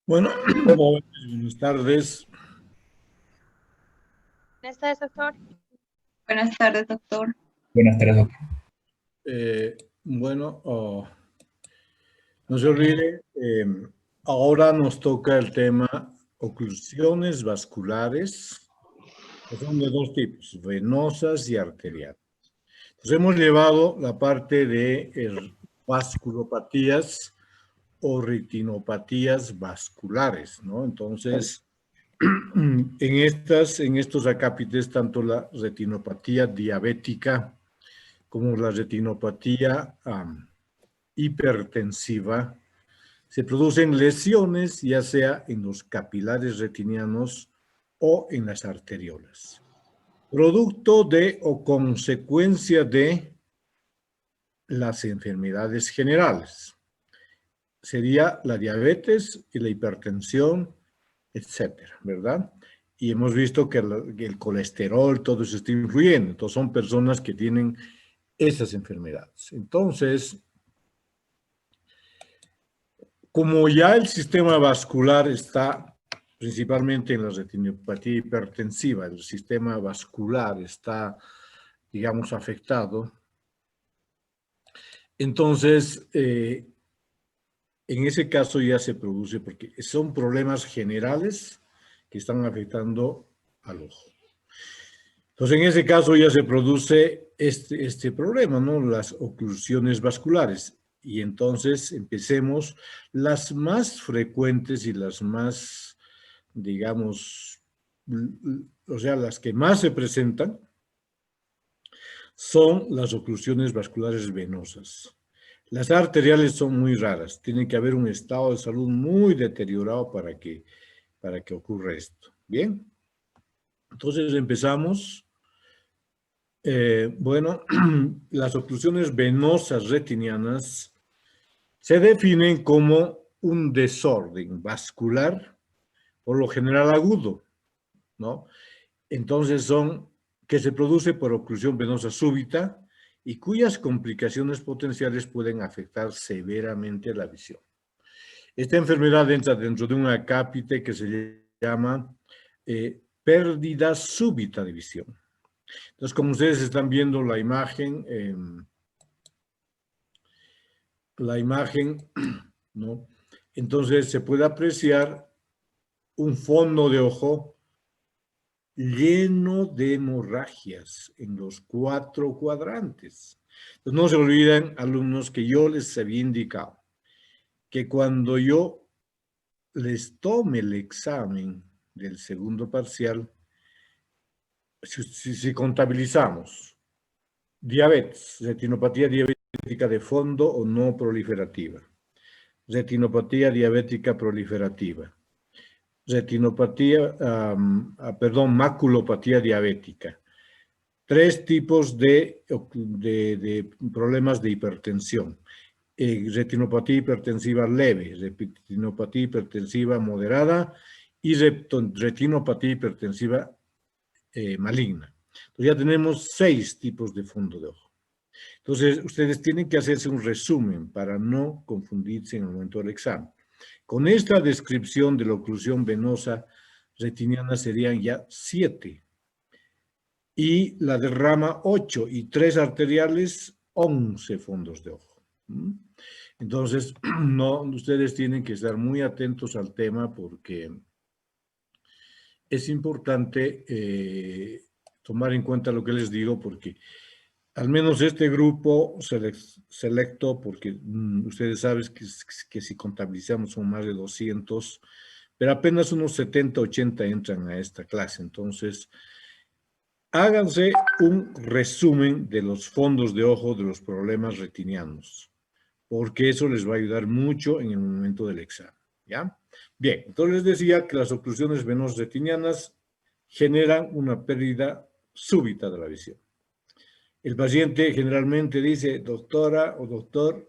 Bueno, buenas tardes. Buenas tardes, doctor. Buenas tardes, doctor. Buenas tardes, doctor. No se olvide, ahora nos toca el tema oclusiones vasculares, que son de dos tipos, venosas y arteriales. Entonces hemos llevado la parte de vasculopatías o retinopatías vasculares, ¿no? Entonces, en estos acápites, tanto la retinopatía diabética como la retinopatía hipertensiva, se producen lesiones ya sea en los capilares retinianos o en las arteriolas, producto de o consecuencia de las enfermedades generales. Sería la diabetes y la hipertensión, etcétera, ¿verdad? Y hemos visto que el colesterol, todo eso está influyendo. Entonces son personas que tienen esas enfermedades. Entonces, como ya el sistema vascular está principalmente en la retinopatía hipertensiva, el sistema vascular está, digamos, afectado, entonces, en ese caso ya se produce, porque son problemas generales que están afectando al ojo. Entonces, en ese caso ya se produce este problema, ¿no? Las oclusiones vasculares. Y entonces empecemos las más frecuentes y las más, digamos, o sea, las que más se presentan son las oclusiones vasculares venosas. Las arteriales son muy raras. Tiene que haber un estado de salud muy deteriorado para que ocurra esto. Bien. Entonces empezamos. Las oclusiones venosas retinianas se definen como un desorden vascular, por lo general agudo, ¿no? Entonces son que se produce por oclusión venosa súbita y cuyas complicaciones potenciales pueden afectar severamente la visión. Esta enfermedad entra dentro de un acápite que se llama pérdida súbita de visión. Entonces, como ustedes están viendo la imagen, ¿no? Entonces se puede apreciar un fondo de ojo lleno de hemorragias en los 4 cuadrantes. Entonces, no se olviden, alumnos, que yo les había indicado que cuando yo les tome el examen del segundo parcial, si contabilizamos diabetes, retinopatía diabética de fondo o no proliferativa, retinopatía diabética proliferativa, maculopatía diabética, 3 tipos de problemas de hipertensión, retinopatía hipertensiva leve, retinopatía hipertensiva moderada y retinopatía hipertensiva maligna. Entonces ya tenemos 6 tipos de fondo de ojo. Entonces ustedes tienen que hacerse un resumen para no confundirse en el momento del examen. Con esta descripción de la oclusión venosa retiniana serían ya 7. Y la de rama 8 y 3 arteriales, 11 fondos de ojo. Entonces, no, ustedes tienen que estar muy atentos al tema porque es importante tomar en cuenta lo que les digo porque al menos este grupo selecto, porque ustedes saben que si contabilizamos son más de 200, pero apenas unos 70, 80 entran a esta clase. Entonces, háganse un resumen de los fondos de ojo de los problemas retinianos, porque eso les va a ayudar mucho en el momento del examen, ¿ya? Bien, entonces les decía que las oclusiones venosas retinianas generan una pérdida súbita de la visión. El paciente generalmente dice, doctora o doctor,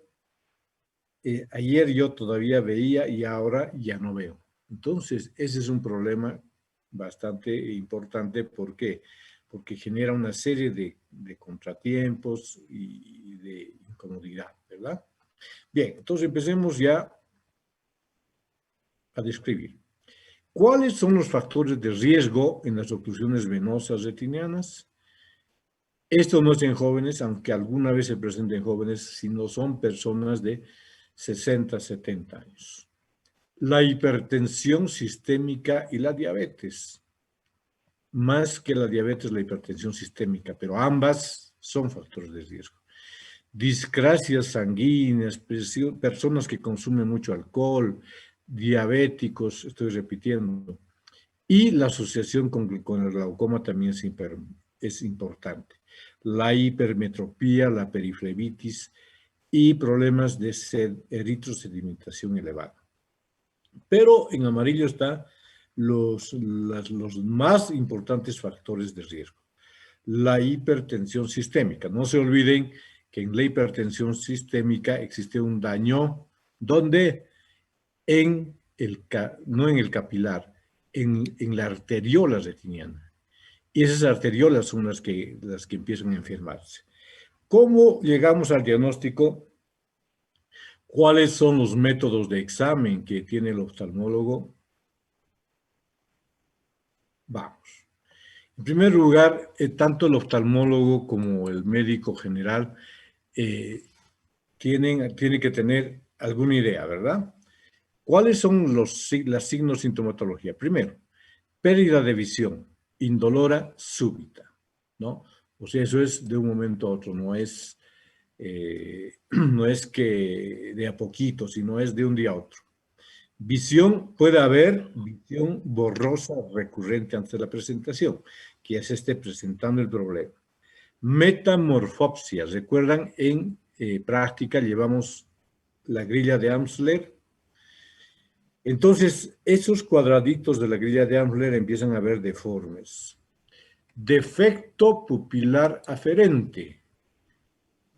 ayer yo todavía veía y ahora ya no veo. Entonces, ese es un problema bastante importante. ¿Por qué? Porque genera una serie de contratiempos y de incomodidad, ¿verdad? Bien, entonces empecemos ya a describir. ¿Cuáles son los factores de riesgo en las oclusiones venosas retinianas? Esto no es en jóvenes, aunque alguna vez se presenta en jóvenes, sino son personas de 60, 70 años. La hipertensión sistémica y la diabetes. Más que la diabetes, la hipertensión sistémica, pero ambas son factores de riesgo. Discrasias sanguíneas, personas que consumen mucho alcohol, diabéticos, estoy repitiendo, y la asociación con el glaucoma también es importante. La hipermetropía, la periflebitis y problemas de eritrosedimentación elevada. Pero en amarillo están los más importantes factores de riesgo. La hipertensión sistémica. No se olviden que en la hipertensión sistémica existe un daño donde no en el capilar, en la arteriola retiniana. Y esas arteriolas son las que empiezan a enfermarse. ¿Cómo llegamos al diagnóstico? ¿Cuáles son los métodos de examen que tiene el oftalmólogo? Vamos. En primer lugar, tanto el oftalmólogo como el médico general tiene que tener alguna idea, ¿verdad? ¿Cuáles son los signos de sintomatología? Primero, pérdida de visión, indolora, súbita, ¿no? O sea, eso es de un momento a otro, no es que de a poquito, sino es de un día a otro. Visión, puede haber visión borrosa recurrente antes de la presentación, que ya se esté presentando el problema. Metamorfopsia, ¿recuerdan? En práctica llevamos la grilla de Amsler. Entonces, esos cuadraditos de la grilla de Amsler empiezan a ver deformes. Defecto pupilar aferente.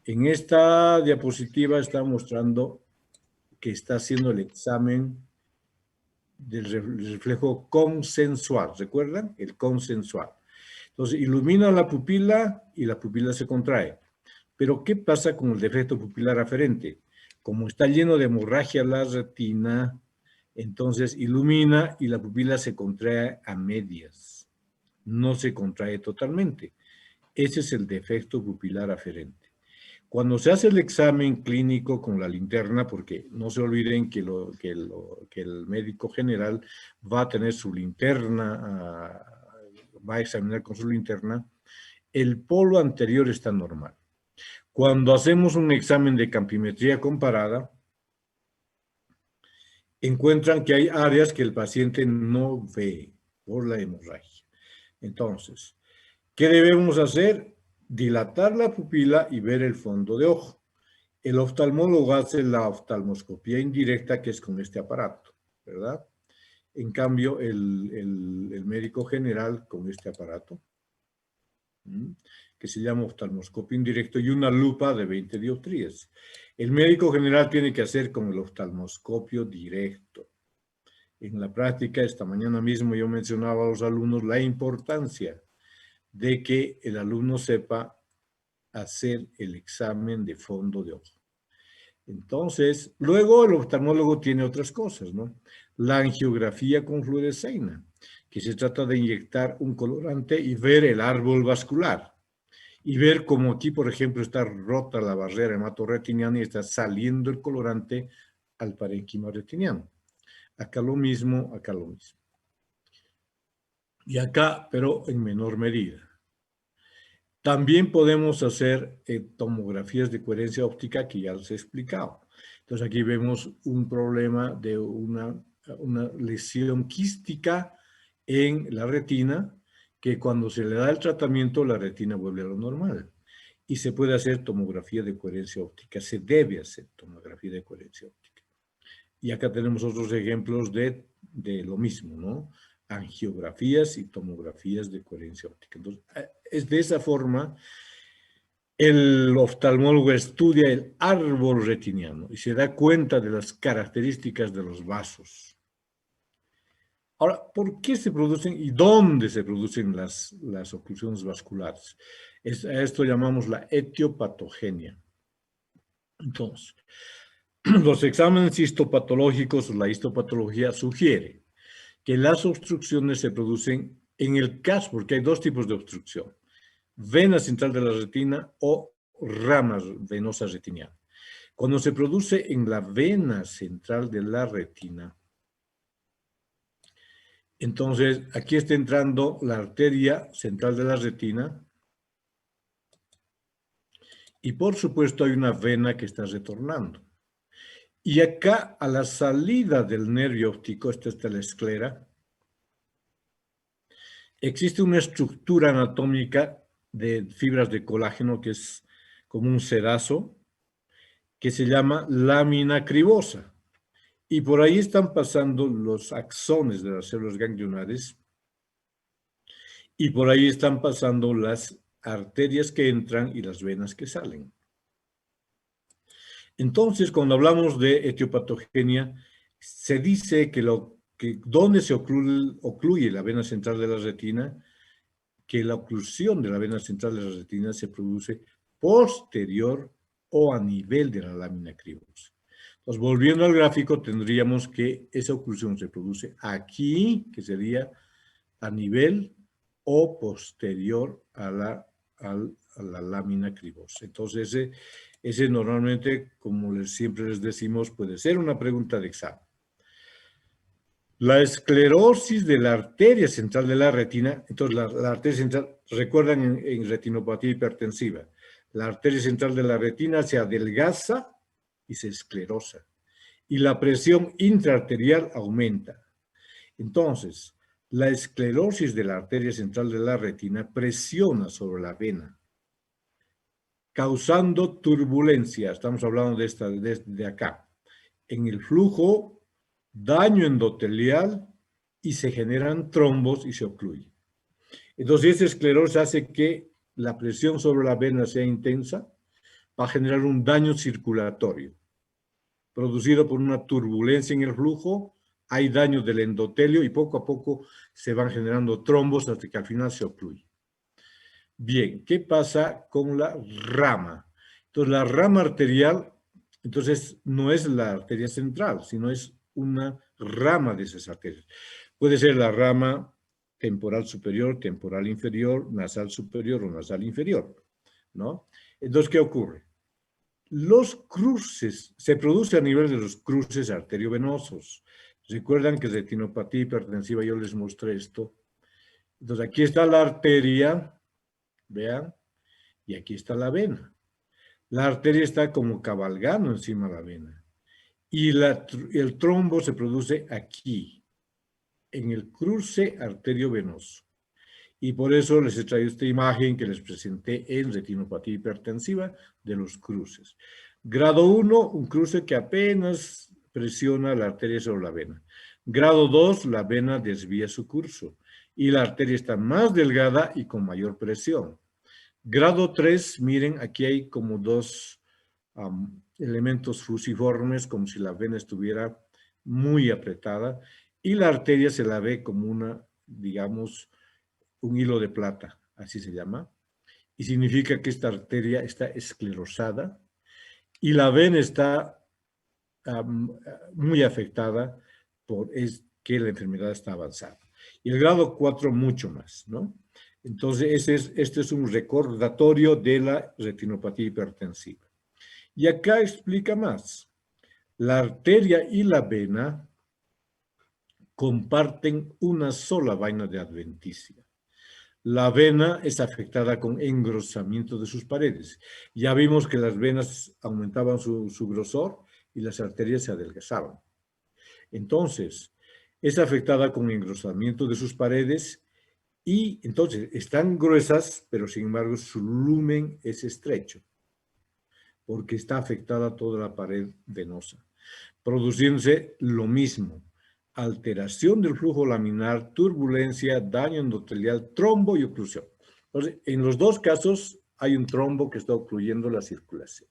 En esta diapositiva está mostrando que está haciendo el examen del reflejo consensual. ¿Recuerdan? El consensual. Entonces, ilumina la pupila y la pupila se contrae. Pero, ¿qué pasa con el defecto pupilar aferente? Como está lleno de hemorragia la retina, entonces ilumina y la pupila se contrae a medias. No se contrae totalmente. Ese es el defecto pupilar aferente. Cuando se hace el examen clínico con la linterna, porque no se olviden que el médico general va a tener su linterna, va a examinar con su linterna, el polo anterior está normal. Cuando hacemos un examen de campimetría comparada, encuentran que hay áreas que el paciente no ve por la hemorragia. Entonces, ¿qué debemos hacer? Dilatar la pupila y ver el fondo de ojo. El oftalmólogo hace la oftalmoscopía indirecta, que es con este aparato, ¿verdad? En cambio, el médico general con este aparato, que se llama oftalmoscopio indirecto, y una lupa de 20 dioptrías. El médico general tiene que hacer con el oftalmoscopio directo. En la práctica, esta mañana mismo yo mencionaba a los alumnos la importancia de que el alumno sepa hacer el examen de fondo de ojo. Entonces, luego el oftalmólogo tiene otras cosas, ¿no? La angiografía con fluoresceína, que se trata de inyectar un colorante y ver el árbol vascular. Y ver cómo aquí, por ejemplo, está rota la barrera hematorretiniana y está saliendo el colorante al parénquima retiniano. Acá lo mismo, acá lo mismo. Y acá, pero en menor medida. También podemos hacer tomografías de coherencia óptica, que ya les he explicado. Entonces aquí vemos un problema de una lesión quística en la retina, que cuando se le da el tratamiento, la retina vuelve a lo normal. Y se puede hacer tomografía de coherencia óptica. Se debe hacer tomografía de coherencia óptica. Y acá tenemos otros ejemplos de lo mismo, ¿no? Angiografías y tomografías de coherencia óptica. Entonces, es de esa forma, el oftalmólogo estudia el árbol retiniano y se da cuenta de las características de los vasos. Ahora, ¿por qué se producen y dónde se producen las oclusiones vasculares? A esto llamamos la etiopatogenia. Entonces, los exámenes histopatológicos o la histopatología sugiere que las obstrucciones se producen en el caso, porque hay dos tipos de obstrucción, vena central de la retina o rama venosa retiniana. Cuando se produce en la vena central de la retina, entonces aquí está entrando la arteria central de la retina y por supuesto hay una vena que está retornando. Y acá a la salida del nervio óptico, esta está la esclera, existe una estructura anatómica de fibras de colágeno que es como un sedazo, que se llama lámina cribosa. Y por ahí están pasando los axones de las células ganglionares y por ahí están pasando las arterias que entran y las venas que salen. Entonces, cuando hablamos de etiopatogenia, se dice que donde se ocluye la vena central de la retina, que la oclusión de la vena central de la retina se produce posterior o a nivel de la lámina cribosa. Entonces, volviendo al gráfico, tendríamos que esa oclusión se produce aquí, que sería a nivel o posterior a la lámina cribosa. Entonces, ese normalmente, como siempre les decimos, puede ser una pregunta de examen. La esclerosis de la arteria central de la retina, entonces la arteria central, recuerdan en retinopatía hipertensiva, la arteria central de la retina se adelgaza y se esclerosa, y la presión intraarterial aumenta. Entonces, la esclerosis de la arteria central de la retina presiona sobre la vena, causando turbulencia, estamos hablando de acá, en el flujo, daño endotelial y se generan trombos y se ocluye. Entonces, esa esclerosis hace que la presión sobre la vena sea intensa, va a generar un daño circulatorio, producido por una turbulencia en el flujo, hay daño del endotelio y poco a poco se van generando trombos hasta que al final se ocluye. Bien, ¿qué pasa con la rama? Entonces, la rama arterial, entonces, no es la arteria central, sino es una rama de esas arterias. Puede ser la rama temporal superior, temporal inferior, nasal superior o nasal inferior, ¿no? Entonces, ¿qué ocurre? Los cruces, se produce a nivel de los cruces arteriovenosos. Recuerdan que retinopatía hipertensiva, yo les mostré esto. Entonces, aquí está la arteria, vean, y aquí está la vena. La arteria está como cabalgando encima de la vena. Y el trombo se produce aquí, en el cruce arteriovenoso. Y por eso les he traído esta imagen que les presenté en retinopatía hipertensiva de los cruces. Grado 1, un cruce que apenas presiona la arteria sobre la vena. Grado 2, la vena desvía su curso y la arteria está más delgada y con mayor presión. Grado 3, miren, aquí hay como dos elementos fusiformes, como si la vena estuviera muy apretada y la arteria se la ve como una, digamos, un hilo de plata, así se llama, y significa que esta arteria está esclerosada y la vena está muy afectada por que la enfermedad está avanzada. Y el grado 4 mucho más, ¿no? Entonces, este es un recordatorio de la retinopatía hipertensiva. Y acá explica más. La arteria y la vena comparten una sola vaina de adventicia. La vena es afectada con engrosamiento de sus paredes. Ya vimos que las venas aumentaban su grosor y las arterias se adelgazaban. Entonces, es afectada con engrosamiento de sus paredes y entonces están gruesas, pero sin embargo su lumen es estrecho, porque está afectada toda la pared venosa, produciéndose lo mismo, alteración del flujo laminar, turbulencia, daño endotelial, trombo y oclusión. Entonces, en los dos casos hay un trombo que está ocluyendo la circulación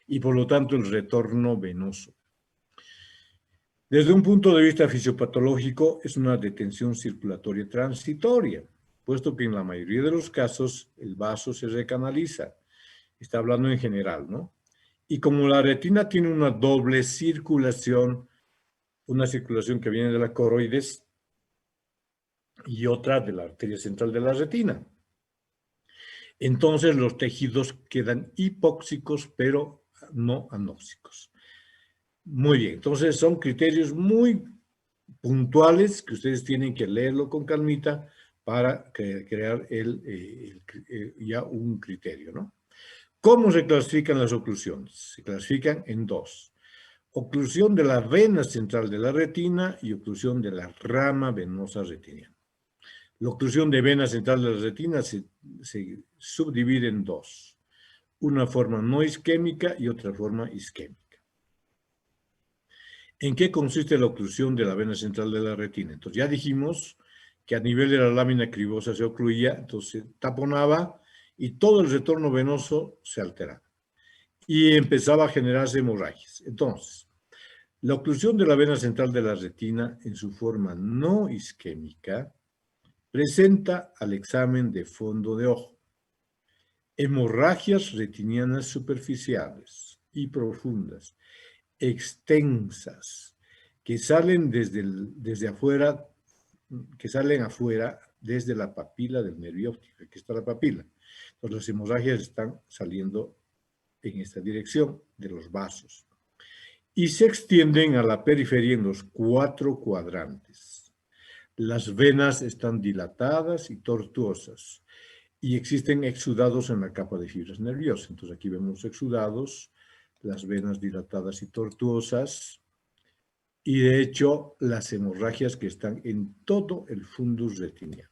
y por lo tanto el retorno venoso. Desde un punto de vista fisiopatológico, es una detención circulatoria transitoria, puesto que en la mayoría de los casos el vaso se recanaliza. Está hablando en general, ¿no? Y como la retina tiene una doble circulación, una circulación que viene de la coroides y otra de la arteria central de la retina, entonces los tejidos quedan hipóxicos, pero no anóxicos. Muy bien, entonces son criterios muy puntuales que ustedes tienen que leerlo con calmita para crear ya un criterio, ¿no? ¿Cómo se clasifican las oclusiones? Se clasifican en dos. Oclusión de la vena central de la retina y oclusión de la rama venosa retiniana. La oclusión de vena central de la retina se subdivide en dos. Una forma no isquémica y otra forma isquémica. ¿En qué consiste la oclusión de la vena central de la retina? Entonces ya dijimos que a nivel de la lámina cribosa se ocluía, entonces se taponaba y todo el retorno venoso se alteraba. Y empezaba a generarse hemorragias. Entonces, la oclusión de la vena central de la retina en su forma no isquémica presenta al examen de fondo de ojo hemorragias retinianas superficiales y profundas, extensas, que salen desde afuera, que salen afuera desde la papila del nervio óptico. Aquí está la papila. Entonces las hemorragias están saliendo en esta dirección de los vasos y se extienden a la periferia en los 4 cuadrantes. Las venas están dilatadas y tortuosas y existen exudados en la capa de fibras nerviosas. Entonces aquí vemos exudados, las venas dilatadas y tortuosas y de hecho las hemorragias que están en todo el fundus retiniano.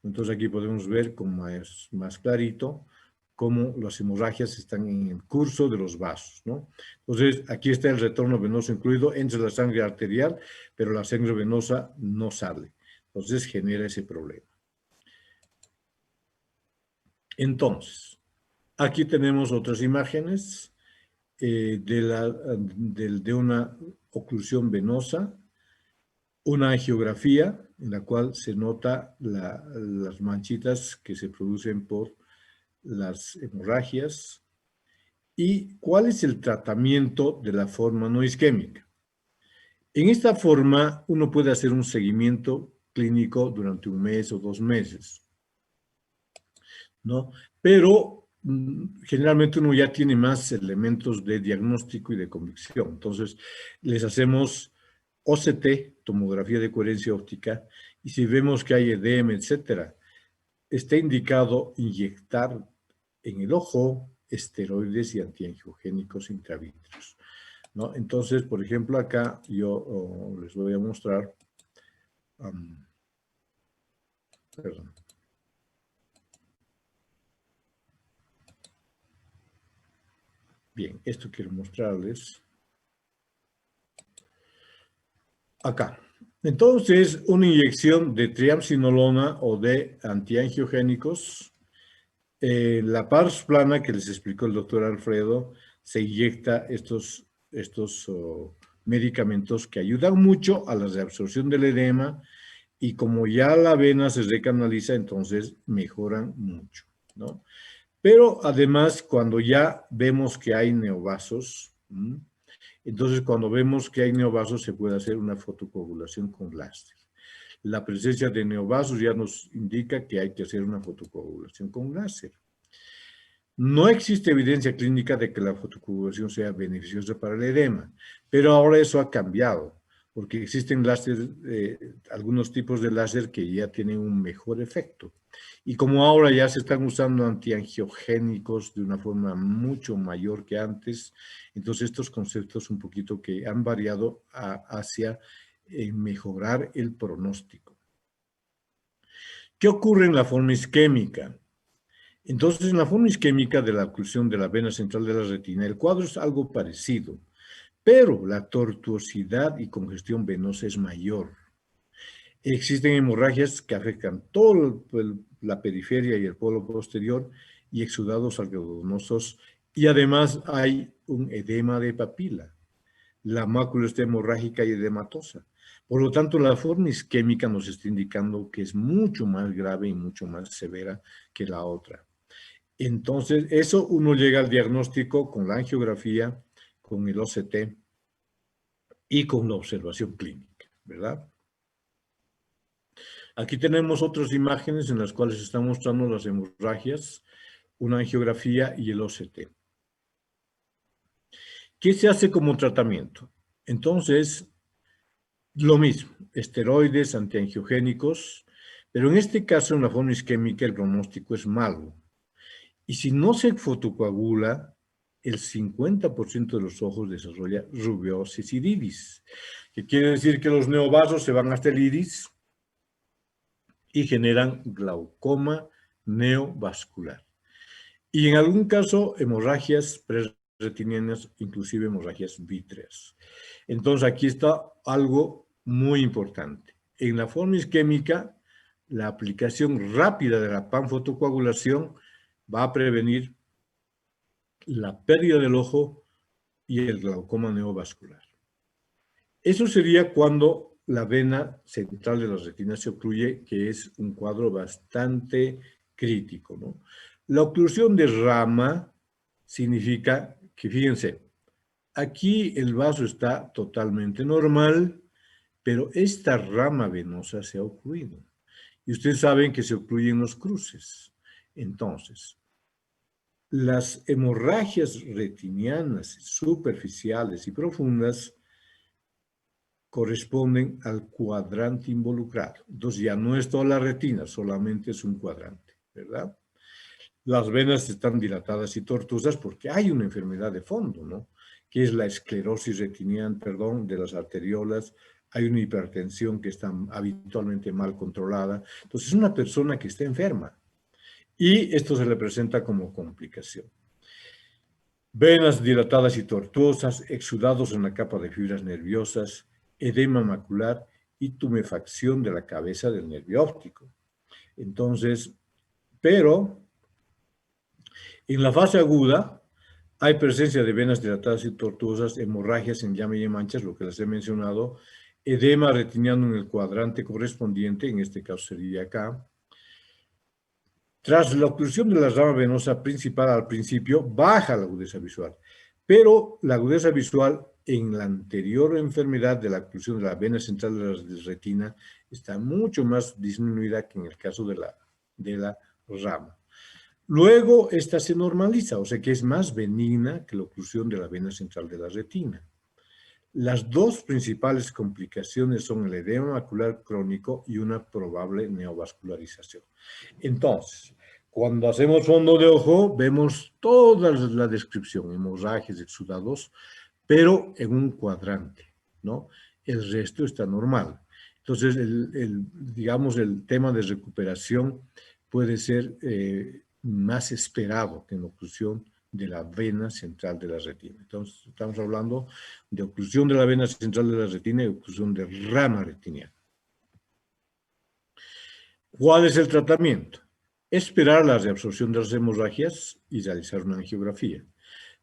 Entonces aquí podemos ver con más clarito cómo las hemorragias están en el curso de los vasos, ¿no? Entonces, aquí está el retorno venoso incluido entre la sangre arterial, pero la sangre venosa no sale. Entonces, genera ese problema. Entonces, aquí tenemos otras imágenes de una oclusión venosa, una angiografía en la cual se nota las manchitas que se producen por las hemorragias y cuál es el tratamiento de la forma no isquémica. En esta forma uno puede hacer un seguimiento clínico durante 1 mes o 2 meses, ¿no? Pero generalmente uno ya tiene más elementos de diagnóstico y de convicción. Entonces les hacemos OCT, tomografía de coherencia óptica, y si vemos que hay edema, etcétera, está indicado inyectar en el ojo esteroides y antiangiogénicos intravítreos, ¿no? Entonces, por ejemplo, acá yo les voy a mostrar, perdón. Bien, esto quiero mostrarles. Acá. Entonces, una inyección de triamcinolona o de antiangiogénicos. La pars plana que les explicó el doctor Alfredo, se inyecta estos medicamentos que ayudan mucho a la reabsorción del edema y como ya la vena se recanaliza, entonces mejoran mucho, ¿no? Pero además, cuando ya vemos que hay neovasos, entonces cuando vemos que hay neovasos se puede hacer una fotocoagulación con láser. La presencia de neovasos ya nos indica que hay que hacer una fotocoagulación con láser. No existe evidencia clínica de que la fotocoagulación sea beneficiosa para el edema, pero ahora eso ha cambiado, porque existen láser, algunos tipos de láser que ya tienen un mejor efecto. Y como ahora ya se están usando antiangiogénicos de una forma mucho mayor que antes, entonces estos conceptos un poquito que han variado hacia mejorar el pronóstico. ¿Qué ocurre en la forma isquémica? Entonces, en la forma isquémica de la oclusión de la vena central de la retina, el cuadro es algo parecido, pero la tortuosidad y congestión venosa es mayor. Existen hemorragias que afectan toda la periferia y el polo posterior y exudados algodonosos, y además hay un edema de papila. La mácula está hemorrágica y edematosa. Por lo tanto, la forma isquémica nos está indicando que es mucho más grave y mucho más severa que la otra. Entonces, eso uno llega al diagnóstico con la angiografía, con el OCT y con la observación clínica, ¿verdad? Aquí tenemos otras imágenes en las cuales están mostrando las hemorragias, una angiografía y el OCT. ¿Qué se hace como tratamiento? Entonces, lo mismo, esteroides antiangiogénicos, pero en este caso, en la forma isquémica, el pronóstico es malo. Y si no se fotocoagula, el 50% de los ojos desarrolla rubiosis iridis, que quiere decir que los neovasos se van hasta el iris y generan glaucoma neovascular. Y en algún caso, hemorragias preretinianas, inclusive hemorragias vítreas. Entonces, aquí está algo muy importante. En la forma isquémica, la aplicación rápida de la panfotocoagulación va a prevenir la pérdida del ojo y el glaucoma neovascular. Eso sería cuando la vena central de la retina se ocluye, que es un cuadro bastante crítico, ¿no? La oclusión de rama significa que, fíjense, aquí el vaso está totalmente normal, pero esta rama venosa se ha ocluido. Y ustedes saben que se ocluyen los cruces. Entonces, las hemorragias retinianas superficiales y profundas corresponden al cuadrante involucrado. Entonces ya no es toda la retina, solamente es un cuadrante, ¿verdad? Las venas están dilatadas y tortuosas porque hay una enfermedad de fondo, ¿no? Que es la esclerosis retiniana, perdón, de las arteriolas. Hay una hipertensión que está habitualmente mal controlada. Entonces es una persona que está enferma. Y esto se le presenta como complicación. Venas dilatadas y tortuosas, exudados en la capa de fibras nerviosas, edema macular y tumefacción de la cabeza del nervio óptico. Entonces, pero en la fase aguda hay presencia de venas dilatadas y tortuosas, hemorragias en llama y en manchas, lo que les he mencionado, edema retiniano en el cuadrante correspondiente, en este caso sería acá. Tras la oclusión de la rama venosa principal al principio, baja la agudeza visual, pero la agudeza visual en la anterior enfermedad de la oclusión de la vena central de la retina está mucho más disminuida que en el caso de la rama. Luego, esta se normaliza, o sea que es más benigna que la oclusión de la vena central de la retina. Las dos principales complicaciones son el edema macular crónico y una probable neovascularización. Entonces, cuando hacemos fondo de ojo, vemos toda la descripción, hemorragias, exudados, pero en un cuadrante, ¿no? El resto está normal. Entonces, digamos, el tema de recuperación puede ser más esperado que en la oclusión de la vena central de la retina. Entonces, estamos hablando de oclusión de la vena central de la retina y oclusión de rama retiniana. ¿Cuál es el tratamiento? Esperar la reabsorción de las hemorragias y realizar una angiografía.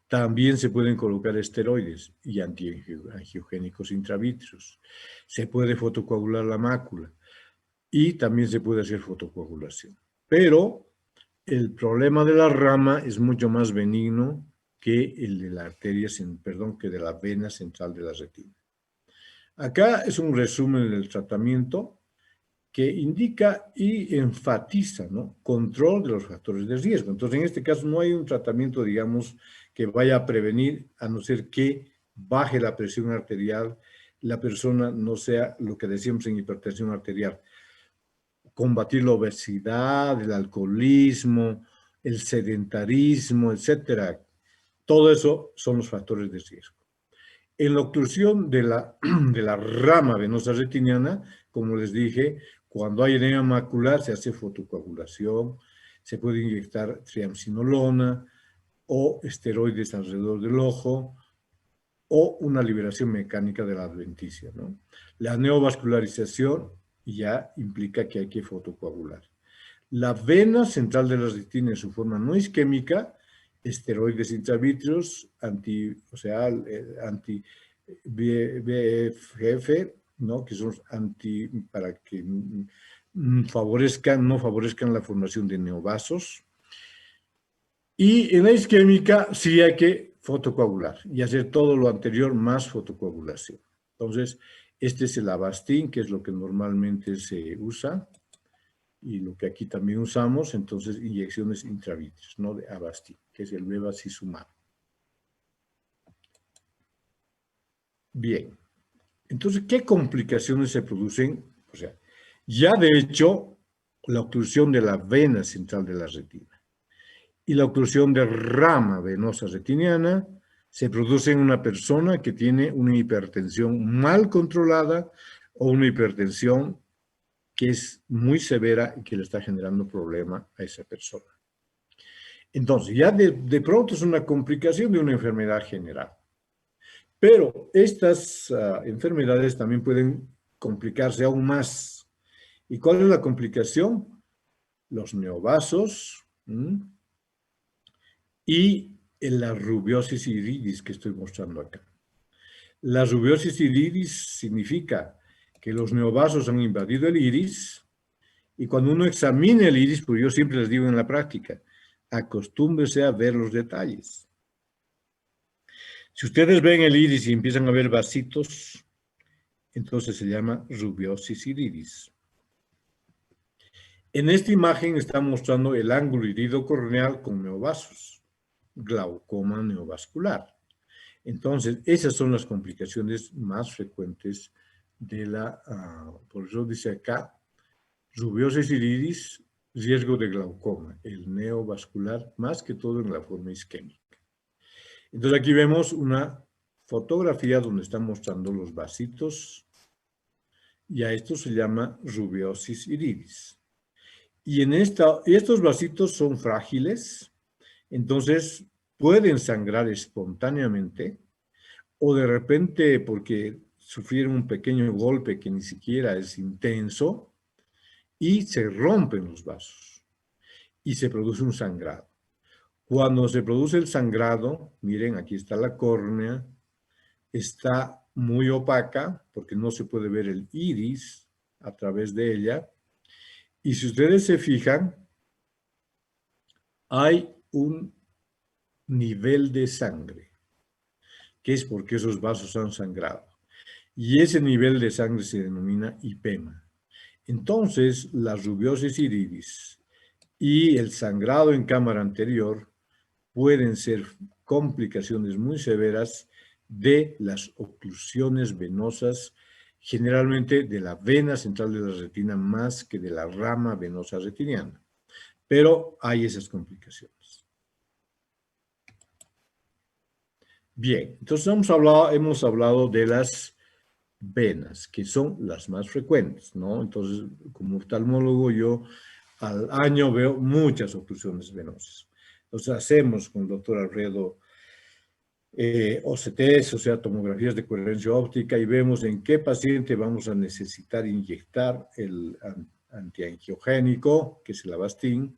También se pueden colocar esteroides y antiangiogénicos intravítreos. Se puede fotocoagular la mácula y también se puede hacer fotocoagulación. Pero el problema de la rama es mucho más benigno que el de la arteria, perdón, que de la vena central de la retina. Acá es un resumen del tratamiento que indica y enfatiza, ¿no? Control de los factores de riesgo. Entonces, en este caso no hay un tratamiento, digamos, que vaya a prevenir, a no ser que baje la presión arterial, la persona no sea lo que decíamos en hipertensión arterial, combatir la obesidad, el alcoholismo, el sedentarismo, etcétera. Todo eso son los factores de riesgo. En la oclusión de la rama venosa retiniana, como les dije, cuando hay edema macular se hace fotocoagulación, se puede inyectar triamcinolona o esteroides alrededor del ojo o una liberación mecánica de la adventicia, ¿no? La neovascularización ya implica que hay que fotocoagular. La vena central de la retina en su forma no isquémica, esteroides intravítreos, anti-VEGF, ¿no? Que son para que no favorezcan la formación de neovasos. Y en la isquémica sí hay que fotocoagular y hacer todo lo anterior más fotocoagulación. Entonces, este es el Avastin, que es lo que normalmente se usa y lo que aquí también usamos, entonces inyecciones intravítreas, ¿no? De Avastin, que es el bevacizumab. Bien, entonces, ¿qué complicaciones se producen? O sea, ya de hecho, la oclusión de la vena central de la retina y la oclusión de rama venosa retiniana se produce en una persona que tiene una hipertensión mal controlada o una hipertensión que es muy severa y que le está generando problema a esa persona. Entonces, ya de pronto es una complicación de una enfermedad general. Pero estas enfermedades también pueden complicarse aún más. ¿Y cuál es la complicación? Los neovasos y la rubiosis iridis que estoy mostrando acá. La rubiosis iridis significa que los neovasos han invadido el iris y cuando uno examina el iris, pues yo siempre les digo en la práctica, acostúmbrese a ver los detalles. Si ustedes ven el iris y empiezan a ver vasitos, entonces se llama rubiosis iridis. En esta imagen está mostrando el ángulo iridocorneal con neovasos, glaucoma neovascular. Entonces, esas son las complicaciones más frecuentes de la, por eso dice acá, rubiosis iridis, riesgo de glaucoma, el neovascular, más que todo en la forma isquémica. Entonces aquí vemos una fotografía donde están mostrando los vasitos y a esto se llama rubiosis iridis. Y estos vasitos son frágiles, entonces pueden sangrar espontáneamente o de repente porque sufrieron un pequeño golpe que ni siquiera es intenso y se rompen los vasos y se produce un sangrado. Cuando se produce el sangrado, miren, aquí está la córnea, está muy opaca porque no se puede ver el iris a través de ella. Y si ustedes se fijan, hay un nivel de sangre, que es porque esos vasos han sangrado. Y ese nivel de sangre se denomina hipema. Entonces, la rubiosis iridis y el sangrado en cámara anterior pueden ser complicaciones muy severas de las oclusiones venosas, generalmente de la vena central de la retina más que de la rama venosa retiniana. Pero hay esas complicaciones. Bien, entonces hemos hablado de las venas, que son las más frecuentes, ¿no? Entonces, como oftalmólogo, yo al año veo muchas oclusiones venosas. Entonces, hacemos con el doctor Alfredo OCTs, o sea, tomografías de coherencia óptica, y vemos en qué paciente vamos a necesitar inyectar el antiangiogénico, que es el Avastin,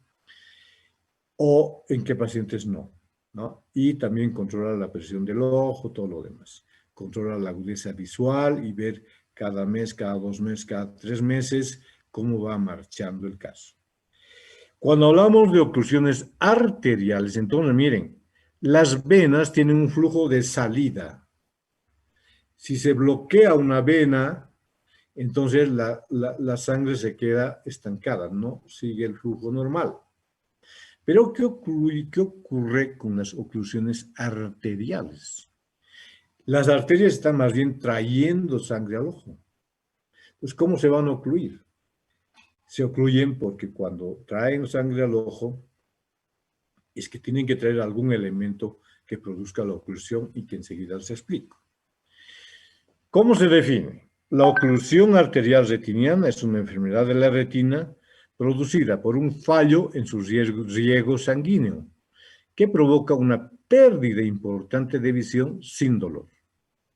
o en qué pacientes no, ¿no? Y también controlar la presión del ojo, todo lo demás. Controlar la agudeza visual y ver cada mes, cada 2 meses, cada 3 meses, cómo va marchando el caso. Cuando hablamos de oclusiones arteriales, entonces miren, las venas tienen un flujo de salida. Si se bloquea una vena, entonces la sangre se queda estancada, no sigue el flujo normal. Pero ¿qué ocurre con las oclusiones arteriales? Las arterias están más bien trayendo sangre al ojo. Entonces, ¿cómo se van a ocluir? Se ocluyen porque cuando traen sangre al ojo, es que tienen que traer algún elemento que produzca la oclusión y que enseguida les explico. ¿Cómo se define? La oclusión arterial retiniana es una enfermedad de la retina producida por un fallo en su riego sanguíneo, que provoca una pérdida importante de visión sin dolor.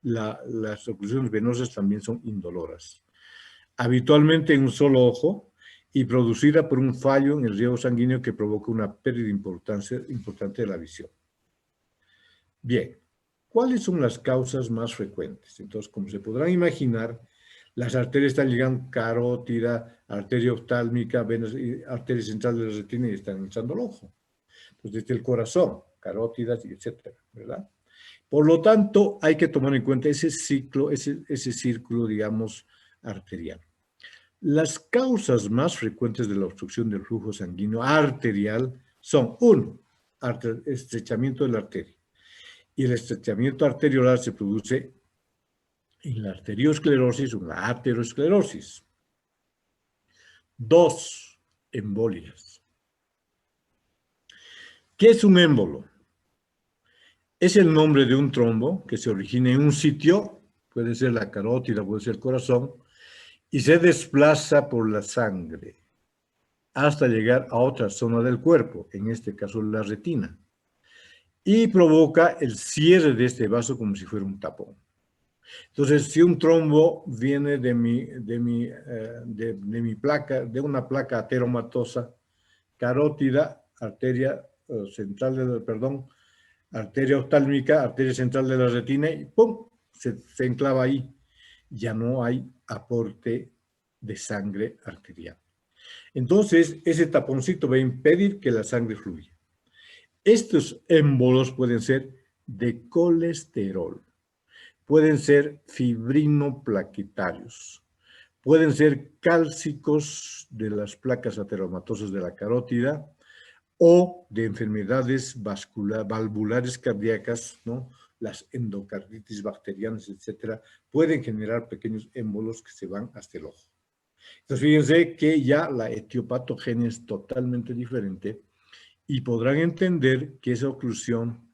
Las oclusiones venosas también son indoloras. Habitualmente en un solo ojo y producida por un fallo en el riego sanguíneo que provoca una pérdida importante de la visión. Bien, ¿cuáles son las causas más frecuentes? Entonces, como se podrán imaginar, las arterias están llegando carótida, arteria oftálmica, venas, arteria central de la retina y están hinchando el ojo. pues desde el corazón, carótidas, etcétera, ¿verdad? Por lo tanto, hay que tomar en cuenta ese ciclo, ese círculo, digamos, arterial. Las causas más frecuentes de la obstrucción del flujo sanguíneo arterial son, uno, estrechamiento de la arteria. Y el estrechamiento arteriolar se produce en la arteriosclerosis o en la aterosclerosis. Dos, embolias. ¿Qué es un émbolo? Es el nombre de un trombo que se origina en un sitio, puede ser la carótida, puede ser el corazón, y se desplaza por la sangre hasta llegar a otra zona del cuerpo, en este caso la retina, y provoca el cierre de este vaso como si fuera un tapón. Entonces, si un trombo viene de mi placa, de una placa ateromatosa, carótida, arteria central, arteria oftálmica, arteria central de la retina, y ¡pum!, se enclava ahí. Ya no hay aporte de sangre arterial. Entonces, ese taponcito va a impedir que la sangre fluya. Estos émbolos pueden ser de colesterol, pueden ser fibrinoplaquetarios, pueden ser cálcicos de las placas ateromatosas de la carótida o de enfermedades valvulares cardíacas, ¿no? Las endocarditis bacterianas, etcétera, pueden generar pequeños émbolos que se van hasta el ojo. Entonces, fíjense que ya la etiopatogenia es totalmente diferente y podrán entender que esa oclusión,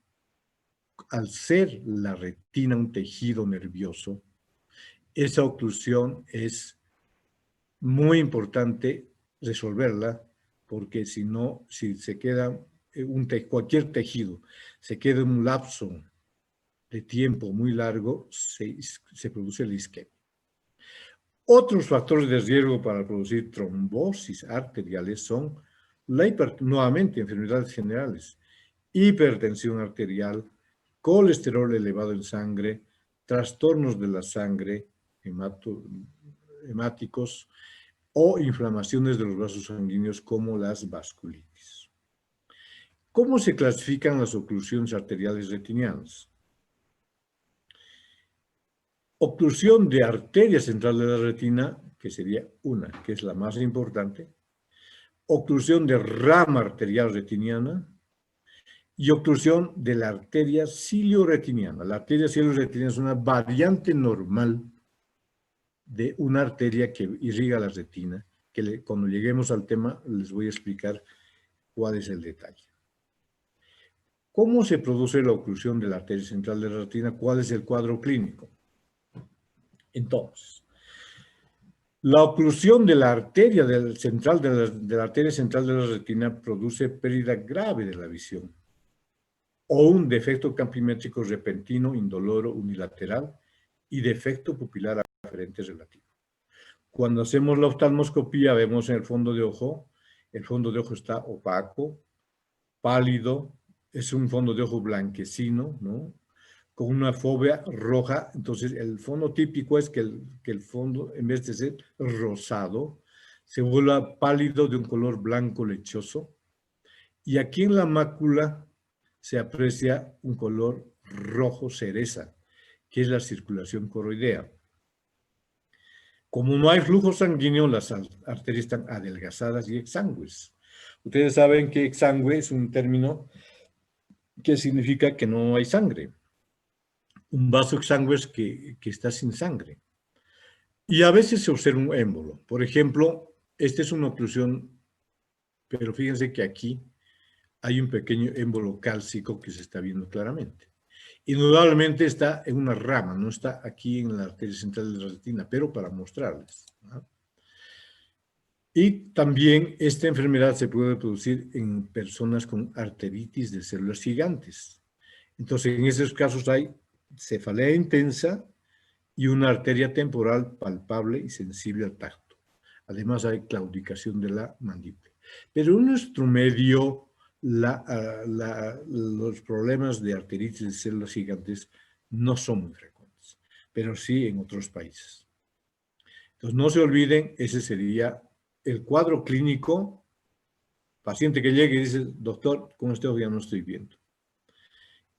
al ser la retina un tejido nervioso, esa oclusión es muy importante resolverla, porque si no, si se queda cualquier tejido, se queda un lapso de tiempo muy largo, se produce la isquemia. Otros factores de riesgo para producir trombosis arteriales son, nuevamente, enfermedades generales, hipertensión arterial, colesterol elevado en sangre, trastornos de la sangre, hemáticos o inflamaciones de los vasos sanguíneos como las vasculitis. ¿Cómo se clasifican las oclusiones arteriales retinianas? Oclusión de arteria central de la retina, que sería una, que es la más importante. Oclusión de rama arterial retiniana y oclusión de la arteria cilioretiniana. La arteria cilioretiniana es una variante normal de una arteria que irriga la retina, que cuando lleguemos al tema les voy a explicar cuál es el detalle. ¿Cómo se produce la oclusión de la arteria central de la retina? ¿Cuál es el cuadro clínico? Entonces, la oclusión de la arteria central de la arteria central de la retina produce pérdida grave de la visión o un defecto campimétrico repentino, indoloro, unilateral y defecto pupilar aferente relativo. Cuando hacemos la oftalmoscopía vemos en el fondo de ojo está opaco, pálido, es un fondo de ojo blanquecino, ¿no?, con una fobia roja. Entonces el fondo típico es que el fondo, en vez de ser rosado, se vuelva pálido de un color blanco lechoso. Y aquí en la mácula se aprecia un color rojo cereza, que es la circulación coroidea. Como no hay flujo sanguíneo, las arterias están adelgazadas y exangües. Ustedes saben que exangüe es un término que significa que no hay sangre. Un vaso exangüe es que está sin sangre. Y a veces se observa un émbolo. Por ejemplo, esta es una oclusión, pero fíjense que aquí hay un pequeño émbolo cálcico que se está viendo claramente. Indudablemente está en una rama, no está aquí en la arteria central de la retina, pero para mostrarles, ¿no? Y también esta enfermedad se puede producir en personas con arteritis de células gigantes. Entonces, en esos casos hay cefalea intensa y una arteria temporal palpable y sensible al tacto. Además, hay claudicación de la mandíbula. Pero en nuestro medio, los problemas de arteritis de células gigantes no son muy frecuentes, pero sí en otros países. Entonces, no se olviden, ese sería el cuadro clínico Paciente que llega y dice, doctor, con este ojo ya no estoy viendo.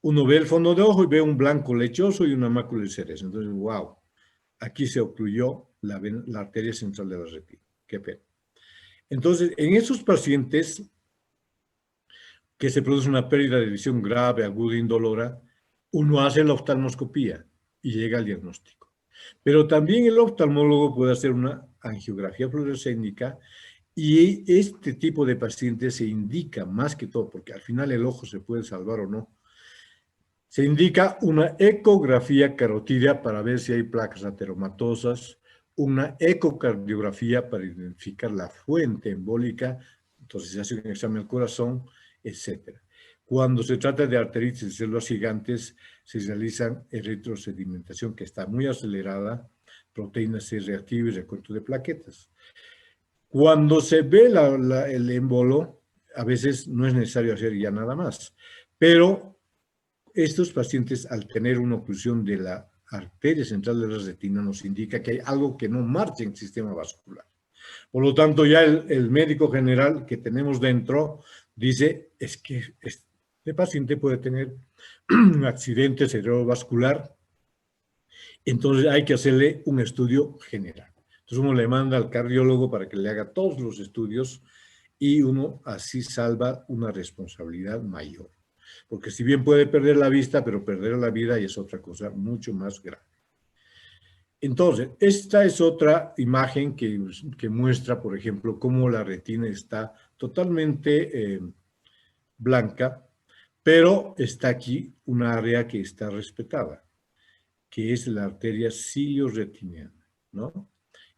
Uno ve el fondo de ojo y ve un blanco lechoso y una mácula de cerezo. Entonces, wow, aquí se ocluyó la arteria central de la retina. Qué pena. Entonces, en esos pacientes que se produce una pérdida de visión grave, aguda e indolora, uno hace la oftalmoscopía y llega al diagnóstico. Pero también el oftalmólogo puede hacer una angiografía fluorescéntica y este tipo de pacientes se indica más que todo, porque al final el ojo se puede salvar o no, se indica una ecografía carotídea para ver si hay placas ateromatosas, una ecocardiografía para identificar la fuente embólica, entonces se hace un examen al corazón, etc. Cuando se trata de arteritis de células gigantes, se realizan eritrosedimentación que está muy acelerada, proteínas C reactiva y recuento de plaquetas. Cuando se ve el émbolo, a veces no es necesario hacer ya nada más, pero estos pacientes, al tener una oclusión de la arteria central de la retina, nos indica que hay algo que no marcha en el sistema vascular. Por lo tanto, ya el médico general que tenemos dentro dice, es que este paciente puede tener un accidente cerebrovascular, entonces hay que hacerle un estudio general. Entonces uno le manda al cardiólogo para que le haga todos los estudios y uno así salva una responsabilidad mayor. Porque si bien puede perder la vista, pero perder la vida ya es otra cosa mucho más grave. Entonces, esta es otra imagen que muestra, por ejemplo, cómo la retina está totalmente blanca, pero está aquí una área que está respetada, que es la arteria cilio-retiniana, ¿no?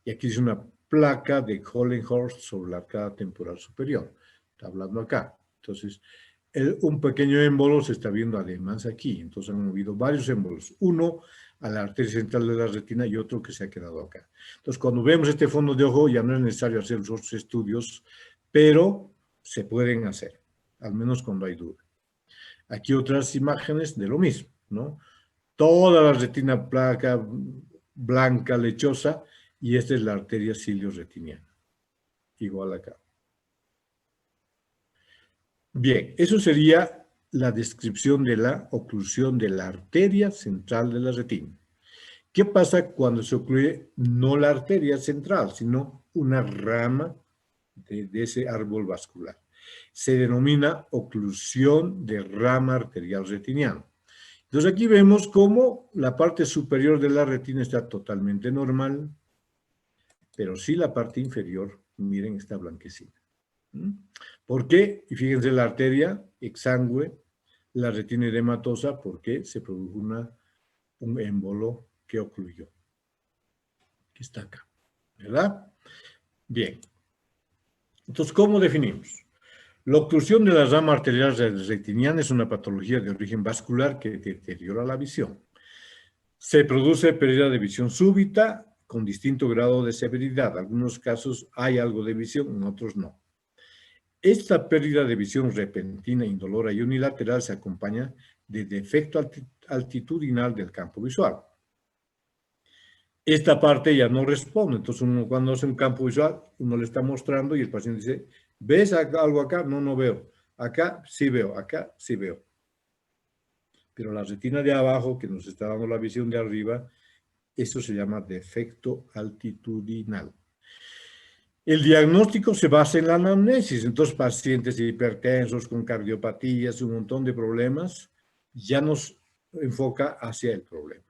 Y aquí es una placa de Hollenhorst sobre la arcada temporal superior. Está hablando acá. Entonces, un pequeño émbolo se está viendo además aquí. Entonces han habido varios émbolos. Uno a la arteria central de la retina y otro que se ha quedado acá. Entonces, cuando vemos este fondo de ojo, ya no es necesario hacer los otros estudios, pero se pueden hacer, al menos cuando hay duda. Aquí otras imágenes de lo mismo, ¿no? Toda la retina placa blanca, lechosa, y esta es la arteria cilio-retiniana. Igual acá. Bien, eso sería la descripción de la oclusión de la arteria central de la retina. ¿Qué pasa cuando se ocluye no la arteria central, sino una rama de ese árbol vascular? Se denomina oclusión de rama arterial retiniana. Entonces aquí vemos cómo la parte superior de la retina está totalmente normal, pero sí la parte inferior, miren, está blanquecina. ¿Por qué? Y fíjense la arteria exangüe, la retina edematosa, porque se produjo un émbolo que ocluyó, que está acá, ¿verdad? Bien. Entonces, ¿cómo definimos? La oclusión de la rama arterial retiniana es una patología de origen vascular que deteriora la visión. Se produce pérdida de visión súbita con distinto grado de severidad. En algunos casos hay algo de visión, en otros no. Esta pérdida de visión repentina, indolora y unilateral se acompaña de defecto altitudinal del campo visual. Esta parte ya no responde, entonces uno cuando hace un campo visual, uno le está mostrando y el paciente dice, ¿ves algo acá? No, no veo. Acá sí veo, acá sí veo. Pero la retina de abajo, que nos está dando la visión de arriba, eso se llama defecto altitudinal. El diagnóstico se basa en la anamnesis, entonces pacientes hipertensos con cardiopatías, un montón de problemas, ya nos enfoca hacia el problema.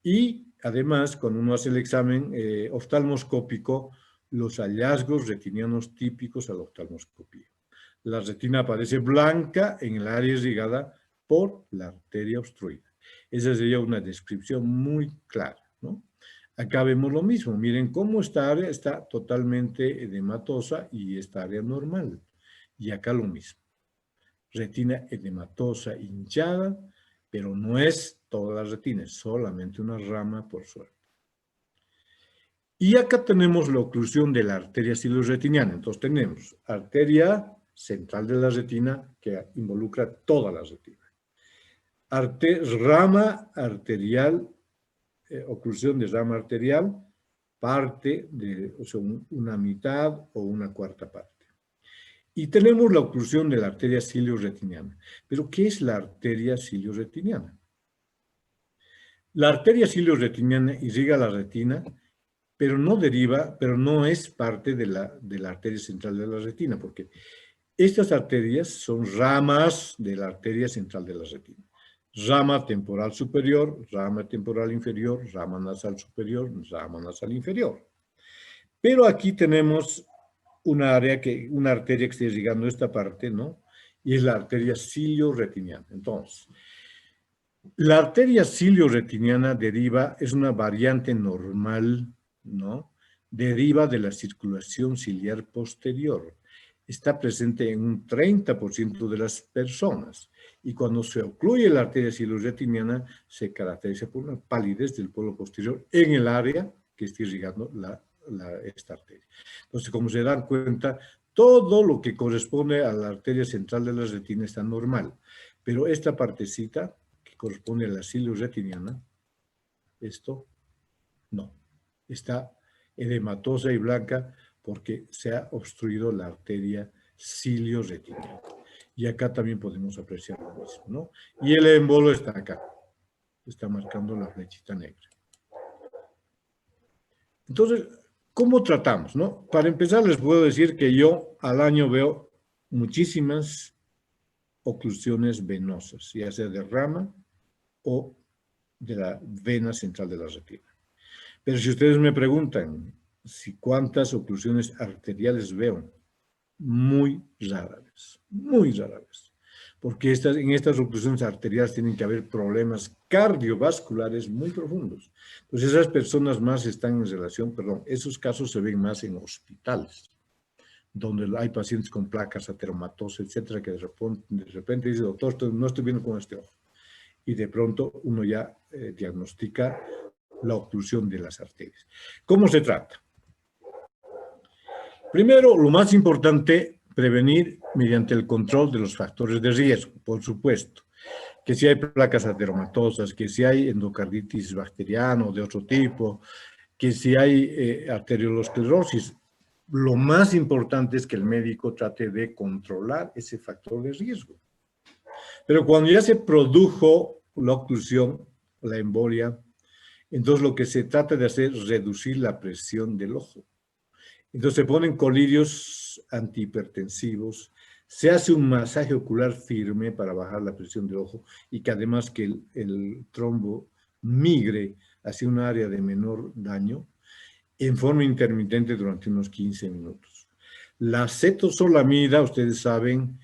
Y además, cuando uno hace el examen oftalmoscópico, los hallazgos retinianos típicos a la oftalmoscopía. La retina aparece blanca en el área irrigada por la arteria obstruida. Esa sería una descripción muy clara, ¿no? Acá vemos lo mismo. Miren cómo esta área está totalmente edematosa y esta área normal. Y acá lo mismo. Retina edematosa, hinchada, pero no es toda la retina, es solamente una rama por suerte. Y acá tenemos la oclusión de la arteria cilio-retiniana. Entonces tenemos arteria central de la retina que involucra toda la retina. Rama arterial, oclusión de rama arterial, parte de, o sea, una mitad o una cuarta parte. Y tenemos la oclusión de la arteria cilio-retiniana. ¿Pero qué es la arteria cilio-retiniana? La arteria cilio-retiniana irriga la retina, pero no es parte de la arteria central de la retina, porque estas arterias son ramas de la arteria central de la retina. Rama temporal superior, rama temporal inferior, rama nasal superior, rama nasal inferior. Pero aquí tenemos una arteria que está irrigando esta parte, ¿no? Y es la arteria cilio-retiniana. Entonces, la arteria cilio-retiniana es una variante normal, ¿no? Deriva de la circulación ciliar posterior. Está presente en un 30% de las personas. Y cuando se ocluye la arteria cilio-retiniana, se caracteriza por una palidez del polo posterior en el área que está irrigando esta arteria. Entonces, como se dan cuenta, todo lo que corresponde a la arteria central de la retina está normal. Pero esta partecita corresponde a la cilio-retiniana, esto no. Está edematosa y blanca porque se ha obstruido la arteria cilio-retiniana. Y acá también podemos apreciar lo mismo, ¿no? Y el émbolo está acá. Está marcando la flechita negra. Entonces, ¿cómo tratamos, no? Para empezar, les puedo decir que yo al año veo muchísimas oclusiones venosas, ya sea de rama o de la vena central de la retina. Pero si ustedes me preguntan cuántas oclusiones arteriales veo, muy rara vez. Porque en estas oclusiones arteriales tienen que haber problemas cardiovasculares muy profundos. Pues esas personas más están en relación, esos casos se ven más en hospitales, donde hay pacientes con placas, ateromatosas, etcétera, que de repente dice, doctor, no estoy viendo con este ojo. Y de pronto uno ya diagnostica la oclusión de las arterias. ¿Cómo se trata? Primero, lo más importante, prevenir mediante el control de los factores de riesgo, por supuesto. Que si hay placas ateromatosas, que si hay endocarditis bacteriana o de otro tipo, que si hay arteriolosclerosis, lo más importante es que el médico trate de controlar ese factor de riesgo. Pero cuando ya se produjo la oclusión, la embolia, entonces lo que se trata de hacer es reducir la presión del ojo. Entonces se ponen colirios antihipertensivos, se hace un masaje ocular firme para bajar la presión del ojo y que además que el trombo migre hacia un área de menor daño en forma intermitente durante unos 15 minutos. La acetozolamida, ustedes saben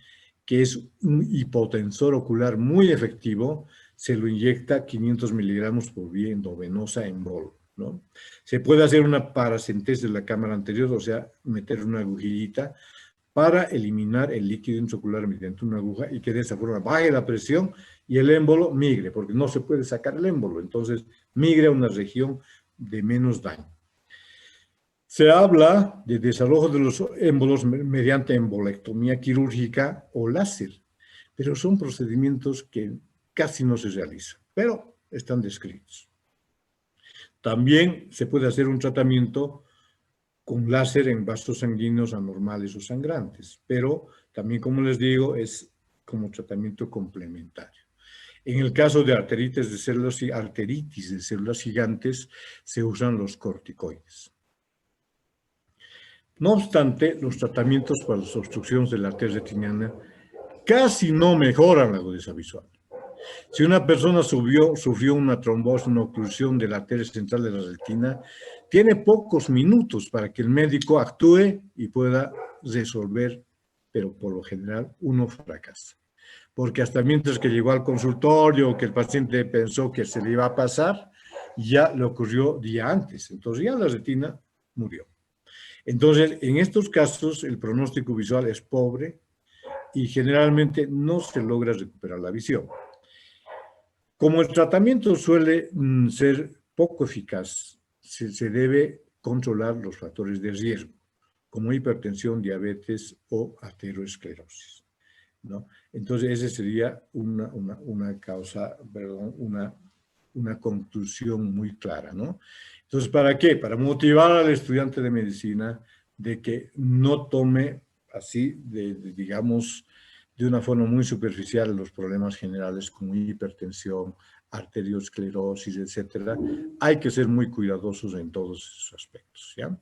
que es un hipotensor ocular muy efectivo, se lo inyecta 500 miligramos por vía endovenosa en bol, ¿no? Se puede hacer una paracentesis de la cámara anterior, o sea, meter una agujillita para eliminar el líquido intraocular mediante una aguja y que de esa forma baje la presión y el émbolo migre, porque no se puede sacar el émbolo, entonces migre a una región de menos daño. Se habla de desalojo de los émbolos mediante embolectomía quirúrgica o láser, pero son procedimientos que casi no se realizan, pero están descritos. También se puede hacer un tratamiento con láser en vasos sanguíneos anormales o sangrantes, pero también, como les digo, es como tratamiento complementario. En el caso de arteritis de células gigantes, se usan los corticoides. No obstante, los tratamientos para las obstrucciones de la arteria retiniana casi no mejoran la agudeza visual. Si una persona sufrió una trombosis, una oclusión de la arteria central de la retina, tiene pocos minutos para que el médico actúe y pueda resolver, pero por lo general uno fracasa. Porque hasta mientras que llegó al consultorio, que el paciente pensó que se le iba a pasar, ya le ocurrió día antes. Entonces ya la retina murió. Entonces, en estos casos, el pronóstico visual es pobre y generalmente no se logra recuperar la visión. Como el tratamiento suele ser poco eficaz, se debe controlar los factores de riesgo, como hipertensión, diabetes o aterosclerosis, ¿no? Entonces, esa sería una conclusión muy clara, ¿no? Entonces, ¿para qué? Para motivar al estudiante de medicina de que no tome así, digamos, de una forma muy superficial los problemas generales como hipertensión, arteriosclerosis, etcétera. Hay que ser muy cuidadosos en todos esos aspectos, ¿ya?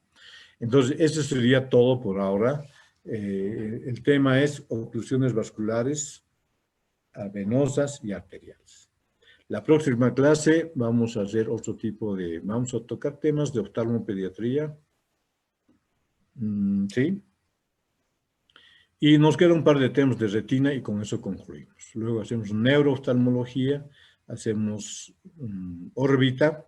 Entonces, eso sería todo por ahora. El tema es oclusiones vasculares, venosas y arteriales. La próxima clase vamos a hacer otro tipo de, vamos a tocar temas de oftalmopediatría, ¿sí? Y nos queda un par de temas de retina y con eso concluimos. Luego hacemos neurooftalmología, hacemos órbita,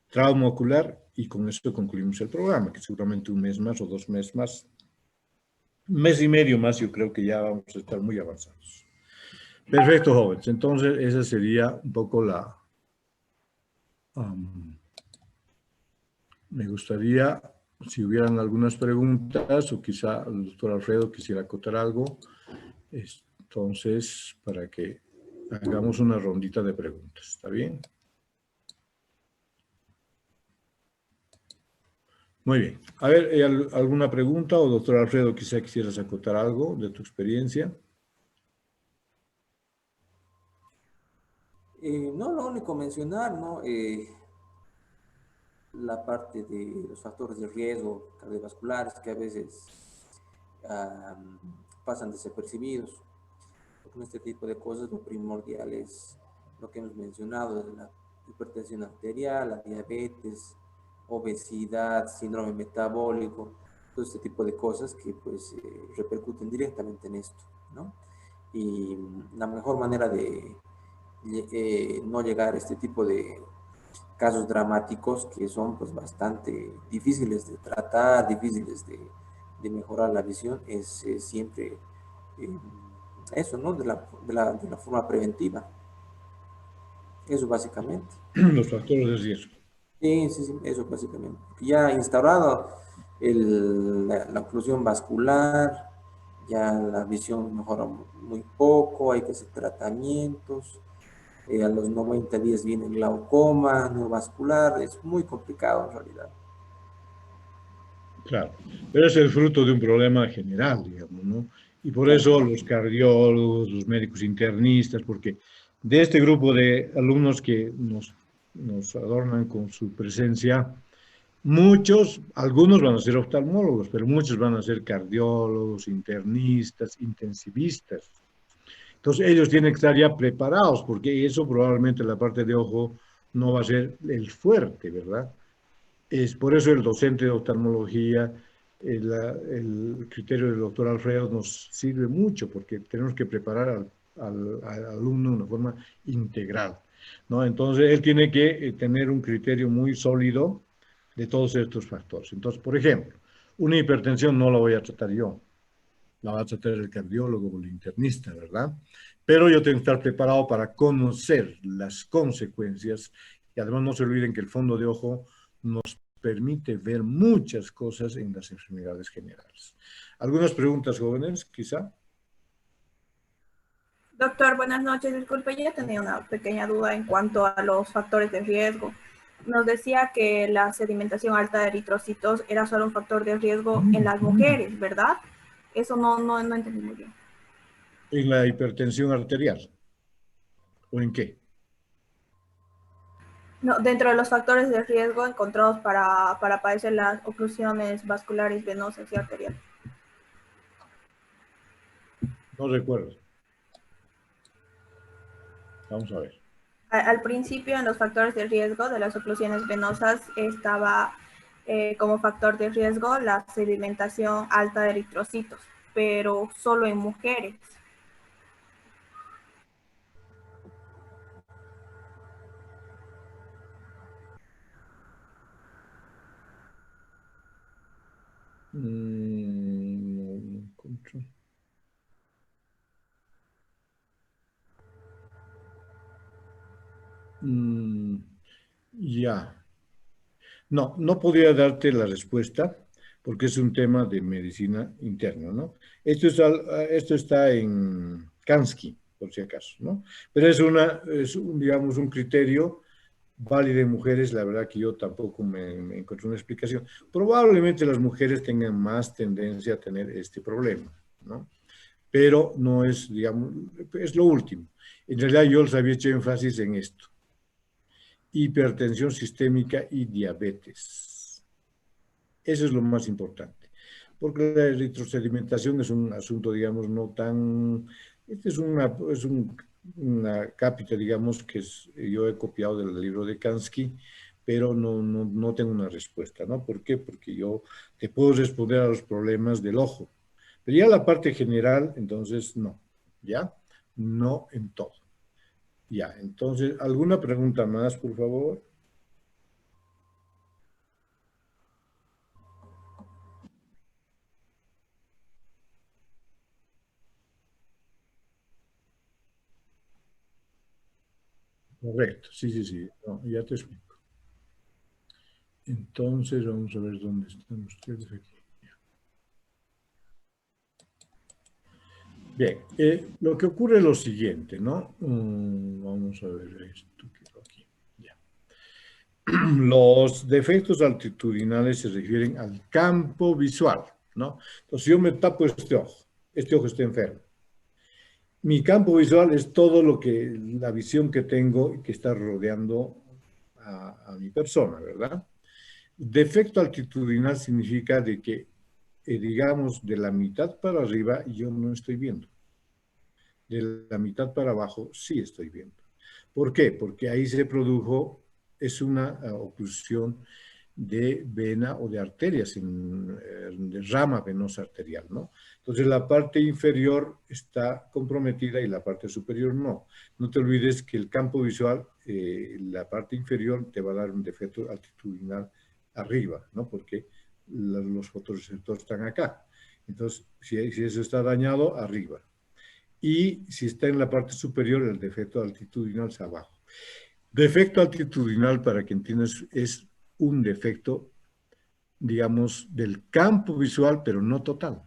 trauma ocular y con eso concluimos el programa, que seguramente un mes más o 2 meses más, un mes y medio más, yo creo que ya vamos a estar muy avanzados. Perfecto, jóvenes. Entonces, esa sería un poco la... me gustaría, si hubieran algunas preguntas, o quizá el doctor Alfredo quisiera acotar algo, entonces, para que hagamos una rondita de preguntas. ¿Está bien? Muy bien. A ver, ¿alguna pregunta? O doctor Alfredo, quizá quisieras acotar algo de tu experiencia. No, lo único mencionar, ¿no? La parte de los factores de riesgo cardiovasculares que a veces pasan desapercibidos. Con este tipo de cosas lo primordial es lo que hemos mencionado, la hipertensión arterial, la diabetes, obesidad, síndrome metabólico, todo este tipo de cosas que pues repercuten directamente en esto, ¿no? Y la mejor manera de no llegar a este tipo de casos dramáticos que son pues bastante difíciles de tratar, difíciles de mejorar la visión, es siempre eso, ¿no? De la forma preventiva. Eso básicamente. Los factores de riesgo. Sí, sí, sí, eso básicamente. Ya instaurado la oclusión vascular, ya la visión mejora muy poco, hay que hacer tratamientos. A los 90 días viene el glaucoma neovascular, es muy complicado en realidad. Claro, pero es el fruto de un problema general, digamos, ¿no? Y por Claro. eso los cardiólogos, los médicos internistas, porque de este grupo de alumnos que nos adornan con su presencia, muchos, algunos van a ser oftalmólogos, pero muchos van a ser cardiólogos, internistas, intensivistas. Entonces ellos tienen que estar ya preparados, porque eso probablemente la parte de ojo no va a ser el fuerte, ¿verdad? Es por eso el docente de oftalmología, el criterio del doctor Alfredo nos sirve mucho, porque tenemos que preparar al alumno de una forma integral, ¿no? Entonces, él tiene que tener un criterio muy sólido de todos estos factores. Entonces, por ejemplo, una hipertensión no la voy a tratar yo, la va a tratar el cardiólogo o el internista, ¿verdad? Pero yo tengo que estar preparado para conocer las consecuencias y además no se olviden que el fondo de ojo nos permite ver muchas cosas en las enfermedades generales. ¿Algunas preguntas, jóvenes, quizá? Doctor, buenas noches. Disculpe, yo tenía una pequeña duda en cuanto a los factores de riesgo. Nos decía que la sedimentación alta de eritrocitos era solo un factor de riesgo en las mujeres, ¿verdad? Eso no entendí muy bien. ¿En la hipertensión arterial? ¿O en qué? No, dentro de los factores de riesgo encontrados para padecer las oclusiones vasculares venosas y arteriales. No recuerdo. Vamos a ver. Al principio, en los factores de riesgo de las oclusiones venosas estaba como factor de riesgo la sedimentación alta de eritrocitos, pero solo en mujeres. No encuentro. Ya. No, no podría darte la respuesta porque es un tema de medicina interna, ¿no? Esto está en Kansky, por si acaso, ¿no? Pero digamos, un criterio válida en mujeres, la verdad que yo tampoco me encontré una explicación. Probablemente las mujeres tengan más tendencia a tener este problema, ¿no? Pero no es, digamos, es lo último. En realidad yo les había hecho énfasis en esto. Hipertensión sistémica y diabetes. Eso es lo más importante. Porque la eritrosedimentación es un asunto, digamos, no tan... Este es una cápita, digamos, que yo he copiado del libro de Kansky, pero no tengo una respuesta, ¿no? ¿Por qué? Porque yo te puedo responder a los problemas del ojo. Pero ya la parte general, entonces, no. ¿Ya? No en todo. Ya, entonces, ¿alguna pregunta más, por favor? Correcto, sí. No, ya te explico. Entonces, vamos a ver dónde están ustedes aquí. Bien, lo que ocurre es lo siguiente, ¿no? Vamos a ver esto que aquí. Ya. Los defectos altitudinales se refieren al campo visual, ¿no? Entonces, yo me tapo este ojo está enfermo. Mi campo visual es todo lo que, la visión que tengo y que está rodeando a mi persona, ¿verdad? Defecto altitudinal significa de que, digamos, de la mitad para arriba yo no estoy viendo. De la mitad para abajo sí estoy viendo. ¿Por qué? Porque ahí se produjo, es una oclusión de vena o de arteria, de rama venosa arterial, ¿no? Entonces la parte inferior está comprometida y la parte superior no. No te olvides que el campo visual, la parte inferior te va a dar un defecto altitudinal arriba, ¿no? Porque los fotorreceptores están acá. Entonces, si eso está dañado, arriba. Y si está en la parte superior, el defecto altitudinal es abajo. Defecto altitudinal, para que entiendas, es un defecto, digamos, del campo visual, pero no total.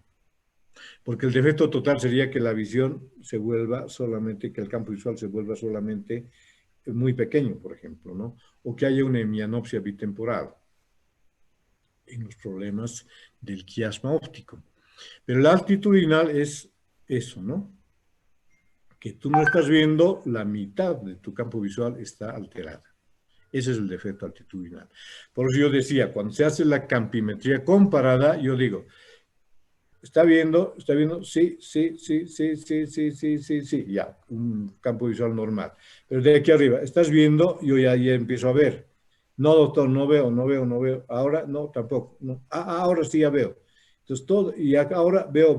Porque el defecto total sería que la visión se vuelva solamente, que el campo visual se vuelva solamente muy pequeño, por ejemplo, ¿no? O que haya una hemianopsia bitemporal en los problemas del quiasma óptico. Pero el altitudinal es eso, ¿no? Que tú no estás viendo, la mitad de tu campo visual está alterada. Ese es el defecto altitudinal. Por eso yo decía, cuando se hace la campimetría comparada, yo digo, ¿está viendo? Sí, ya, un campo visual normal. Pero de aquí arriba, ¿estás viendo? Yo ya empiezo a ver. No, doctor, no veo. Ahora no, tampoco. No. Ahora sí ya veo. Entonces, todo, y ahora veo.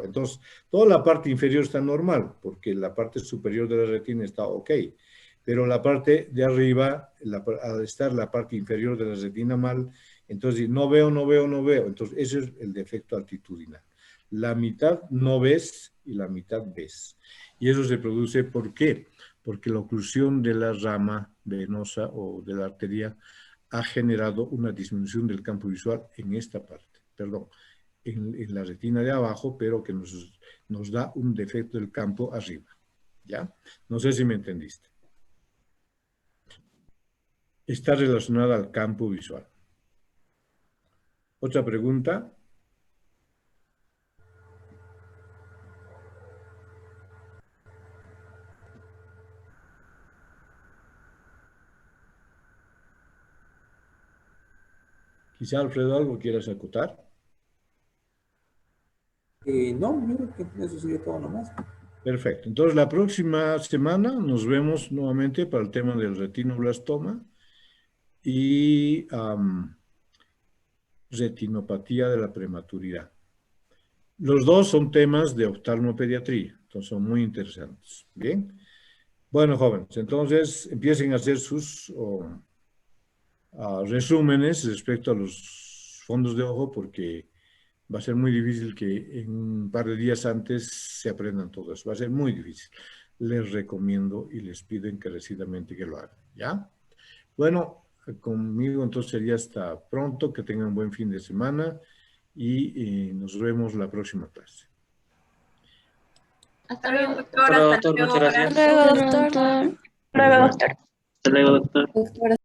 Entonces, toda la parte inferior está normal, porque la parte superior de la retina está ok. Pero la parte de arriba, al estar la parte inferior de la retina mal, entonces no veo. Entonces, ese es el defecto altitudinal. La mitad no ves y la mitad ves. Y eso se produce, ¿por qué? Porque la oclusión de la rama venosa o de la arteria ha generado una disminución del campo visual en esta parte, perdón, en la retina de abajo, pero que nos da un defecto del campo arriba. ¿Ya? No sé si me entendiste. Está relacionada al campo visual. ¿Otra pregunta? Quizá, Alfredo, algo quieras acotar. No, yo creo que eso sería todo nomás. Perfecto. Entonces, la próxima semana nos vemos nuevamente para el tema del retinoblastoma y retinopatía de la prematuridad. Los dos son temas de oftalmopediatría, entonces son muy interesantes. Bien. Bueno, jóvenes, entonces empiecen a hacer sus resúmenes respecto a los fondos de ojo porque va a ser muy difícil que en un par de días antes se aprendan todo eso. Va a ser muy difícil. Les recomiendo y les pido encarecidamente que lo hagan. ¿Ya? Bueno, conmigo entonces sería hasta pronto. Que tengan un buen fin de semana y nos vemos la próxima clase. Hasta luego, Hasta luego, doctor. doctor. Muchas gracias. Hasta luego, doctor. Luego, Doctor. Hasta luego, doctor. Doctora.